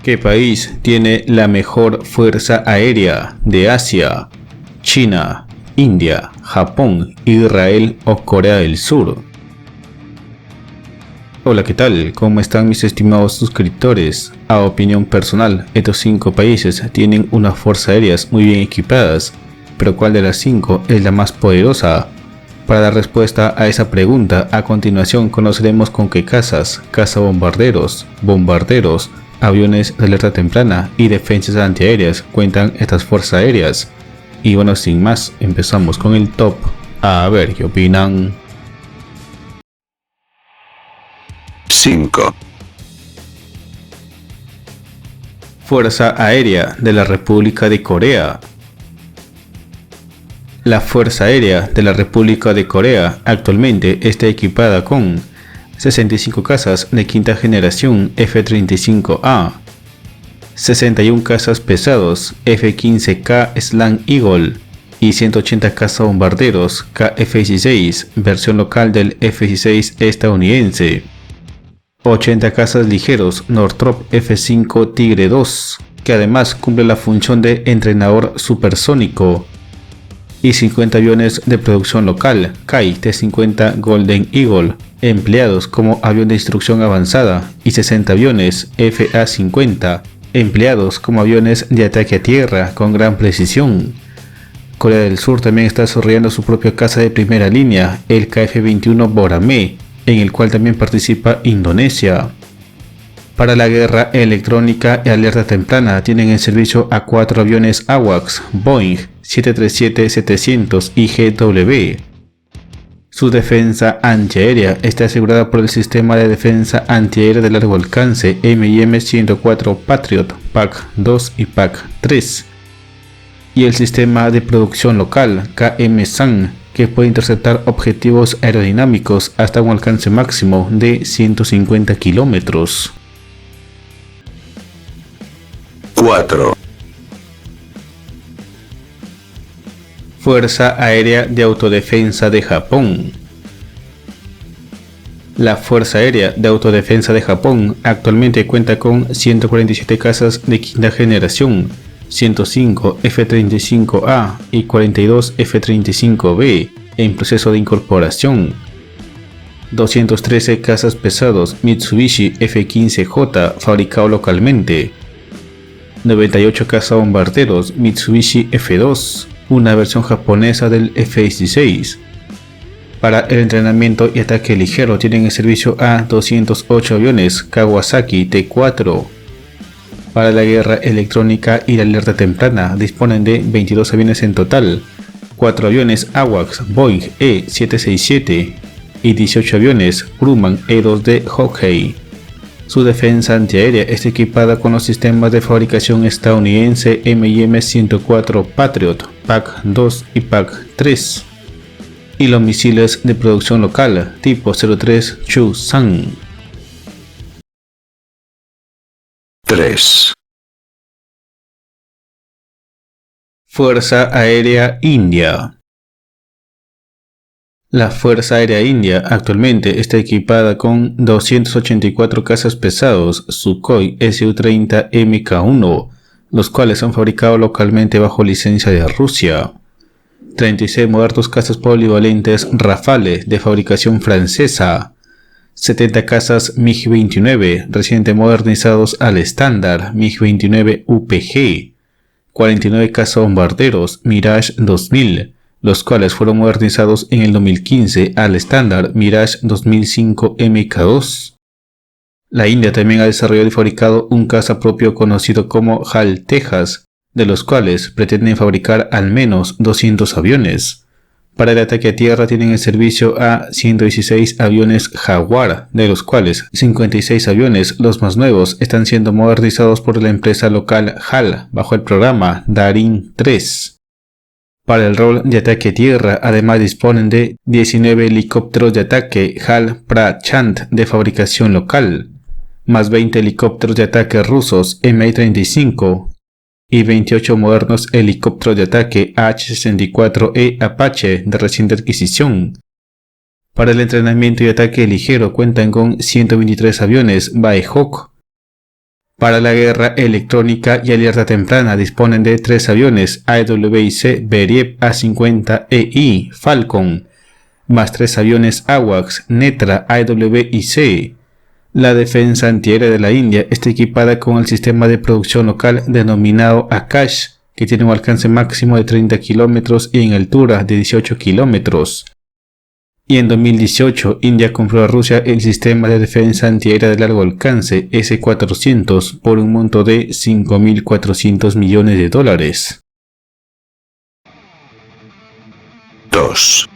¿Qué país tiene la mejor fuerza aérea de Asia? ¿China, India, Japón, Israel o Corea del Sur? Hola, ¿qué tal? ¿Cómo están mis estimados suscriptores? A opinión personal, estos 5 países tienen unas fuerzas aéreas muy bien equipadas, pero ¿cuál de las 5 es la más poderosa? Para dar respuesta a esa pregunta, a continuación conoceremos con qué cazabombarderos, bombarderos, aviones de alerta temprana y defensas antiaéreas cuentan estas fuerzas aéreas. Y bueno, sin más, empezamos con el top. A ver qué opinan. 5. Fuerza Aérea de la República de Corea. La Fuerza Aérea de la República de Corea actualmente está equipada con 65 cazas de quinta generación F-35A, 61 cazas pesados F-15K Slam Eagle y 180 cazabombarderos KF-16, versión local del F-16 estadounidense, 80 cazas ligeros Northrop F-5 Tigre II, que además cumple la función de entrenador supersónico, y 50 aviones de producción local Kai T-50 Golden Eagle, empleados como avión de instrucción avanzada, y 60 aviones FA-50, empleados como aviones de ataque a tierra con gran precisión. Corea del Sur también está desarrollando su propia caza de primera línea, el KF-21 Borame, en el cual también participa Indonesia. Para la guerra electrónica y alerta temprana tienen en servicio a 4 aviones AWACS Boeing 737-700 y GW. Su defensa antiaérea está asegurada por el Sistema de Defensa Antiaérea de Largo Alcance MIM-104 Patriot PAC-2 y PAC-3, y el Sistema de Producción Local KM-SAM, que puede interceptar objetivos aerodinámicos hasta un alcance máximo de 150 kilómetros. 4. Fuerza Aérea de Autodefensa de Japón. La Fuerza Aérea de Autodefensa de Japón actualmente cuenta con 147 cazas de quinta generación, 105 F-35A y 42 F-35B en proceso de incorporación, 213 cazas pesados Mitsubishi F-15J fabricado localmente, 98 cazabombarderos Mitsubishi F-2, una versión japonesa del F-16. Para el entrenamiento y ataque ligero tienen en servicio a 208 aviones Kawasaki T-4. Para la guerra electrónica y la alerta temprana disponen de 22 aviones en total, 4 aviones AWACS Boeing E-767 y 18 aviones Grumman E-2D Hawkeye. Su defensa antiaérea está equipada con los sistemas de fabricación estadounidense MIM-104 Patriot PAC-2 y PAC-3 y los misiles de producción local tipo 03 Chusan. 3. Fuerza Aérea India. La Fuerza Aérea India actualmente está equipada con 284 cazas pesados Sukhoi Su-30 Mk1, los cuales son fabricados localmente bajo licencia de Rusia, 36 modernos cazas polivalentes Rafale de fabricación francesa, 70 cazas MiG-29 recientemente modernizados al estándar MiG-29 UPG, 49 cazabombarderos Mirage 2000, los cuales fueron modernizados en el 2015 al estándar Mirage 2005 Mk2. La India también ha desarrollado y fabricado un caza propio conocido como HAL Tejas, de los cuales pretenden fabricar al menos 200 aviones. Para el ataque a tierra tienen en servicio a 116 aviones Jaguar, de los cuales 56 aviones, los más nuevos, están siendo modernizados por la empresa local HAL bajo el programa Darin 3. Para el rol de ataque a tierra, además disponen de 19 helicópteros de ataque HAL Prachand de fabricación local, más 20 helicópteros de ataque rusos Mi-35 y 28 modernos helicópteros de ataque H-64E Apache de reciente adquisición. Para el entrenamiento y ataque ligero cuentan con 123 aviones Baehawk, Para la guerra electrónica y alerta temprana disponen de 3 aviones AWIC Beriev A-50EI Falcon, más 3 aviones AWACS Netra AWIC. La defensa antiaérea de la India está equipada con el sistema de producción local denominado Akash, que tiene un alcance máximo de 30 kilómetros y en altura de 18 kilómetros. Y en 2018, India compró a Rusia el sistema de defensa antiaérea de largo alcance S-400 por un monto de $5.400 millones. 2.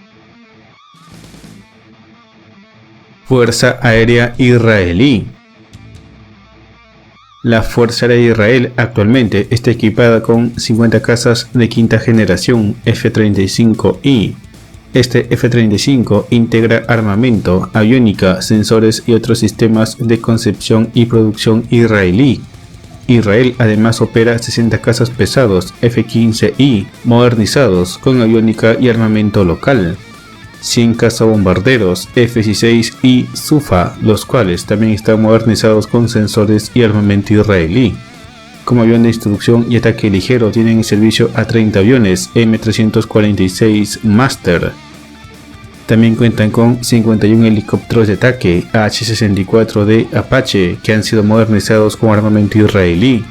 Fuerza Aérea Israelí. La Fuerza Aérea de Israel actualmente está equipada con 50 cazas de quinta generación F-35I. Este F-35 integra armamento, aviónica, sensores y otros sistemas de concepción y producción israelí. Israel además opera 60 cazas pesados F-15I modernizados con aviónica y armamento local, 100 cazabombarderos F-16I Sufa, los cuales también están modernizados con sensores y armamento israelí. Como avión de instrucción y ataque ligero tienen en servicio a 30 aviones M346 Master. También cuentan con 51 helicópteros de ataque H-64D Apache que han sido modernizados con armamento israelí.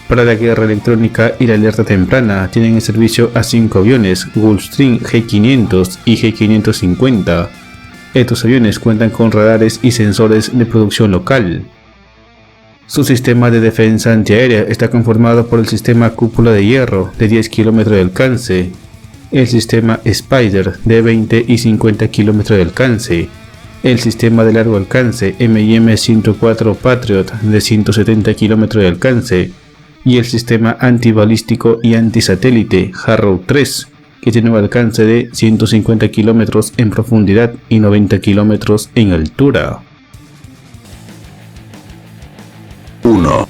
Para la guerra electrónica y la alerta temprana tienen en servicio a 5 aviones Gulfstream G500 y G550. Estos aviones cuentan con radares y sensores de producción local. Su sistema de defensa antiaérea está conformado por el sistema cúpula de hierro de 10 km de alcance, el sistema Spider de 20 y 50 km de alcance, el sistema de largo alcance MIM-104 Patriot de 170 km de alcance y el sistema antibalístico y antisatélite Harrow 3, que tiene un alcance de 150 km en profundidad y 90 km en altura. 1.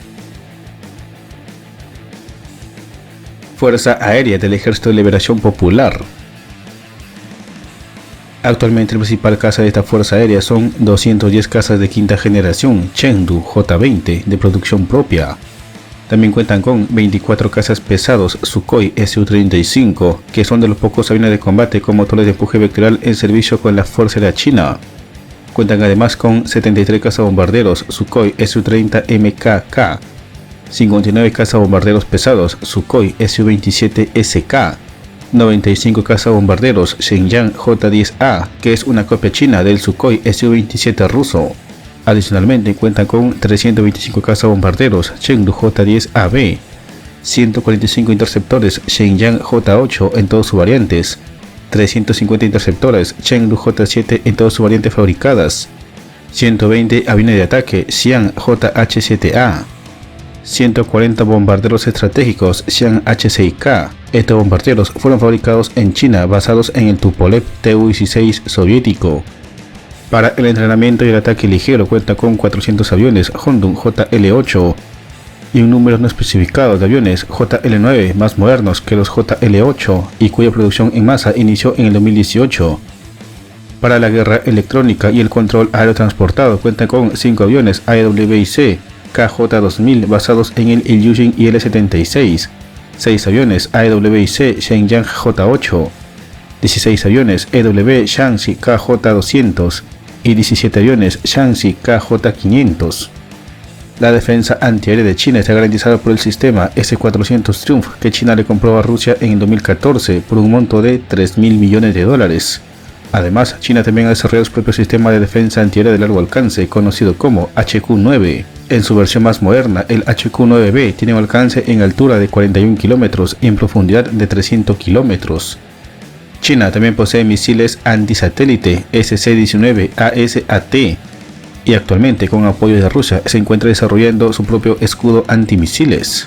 Fuerza Aérea del Ejército de Liberación Popular. Actualmente el principal caza de esta fuerza aérea son 210 cazas de quinta generación Chengdu J-20 de producción propia. También cuentan con 24 cazas pesados Sukhoi Su-35, que son de los pocos aviones de combate con motores de empuje vectoral en servicio con la Fuerza Aérea China. Cuentan además con 73 cazabombarderos Sukhoi Su-30 MKK, 59 cazabombarderos pesados Sukhoi Su-27SK, 95 cazabombarderos Shenyang J-10A, que es una copia china del Sukhoi Su-27 ruso. Adicionalmente cuentan con 325 cazabombarderos Chengdu J-10AB, 145 interceptores Shenyang J-8 en todas sus variantes, 350 interceptores Chengdu J-7 en todas sus variantes fabricadas, 120 aviones de ataque Xi'an JH-7A, 140 bombarderos estratégicos Xi'an H-6K. Estos bombarderos fueron fabricados en China basados en el Tupolev Tu-16 soviético. Para el entrenamiento y el ataque ligero cuenta con 400 aviones Hondong JL-8 y un número no especificado de aviones JL-9 más modernos que los JL-8 y cuya producción en masa inició en el 2018. Para la guerra electrónica y el control aerotransportado cuenta con 5 aviones AWIC KJ-2000 basados en el Ilyushin y Il-76, 6 aviones AWIC Shenyang J-8, 16 aviones EW Shaanxi KJ-200 y 17 aviones Shaanxi KJ-500. La defensa antiaérea de China está garantizada por el sistema S-400 Triumph que China le compró a Rusia en el 2014 por un monto de $3.000 millones. Además, China también ha desarrollado su propio sistema de defensa antiaérea de largo alcance conocido como HQ-9. En su versión más moderna, el HQ-9B tiene un alcance en altura de 41 km y en profundidad de 300 km. China también posee misiles antisatélite SC-19 ASAT y actualmente con apoyo de Rusia se encuentra desarrollando su propio escudo antimisiles.